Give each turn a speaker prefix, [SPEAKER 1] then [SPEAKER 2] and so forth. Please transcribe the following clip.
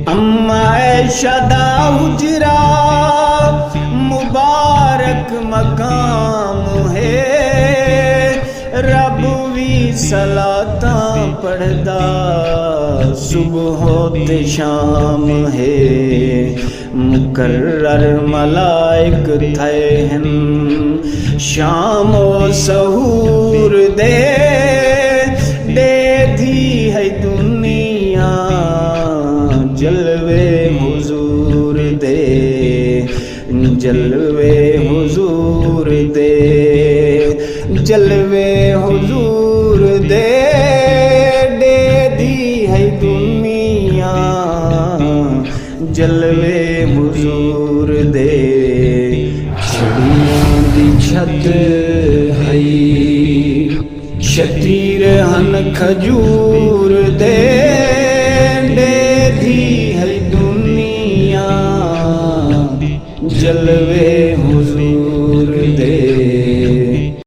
[SPEAKER 1] अम्मा ऐशा उजरा मुबारक मकाम है, रब भी सलाता पढ़दा सुबह ते शाम है। मुकर्रर मलाइक थे हैं शामो सहूर दे दी है दुनिया जलवे हुजूर दे, जलवे हुजूर दे, जलवे हुजूर दे दी है दुनिया जलवे हुजूर दे। छड़ियां दी छत है शतीर हन खजूर दे दी है दुनिया जलवे हुजूर दे।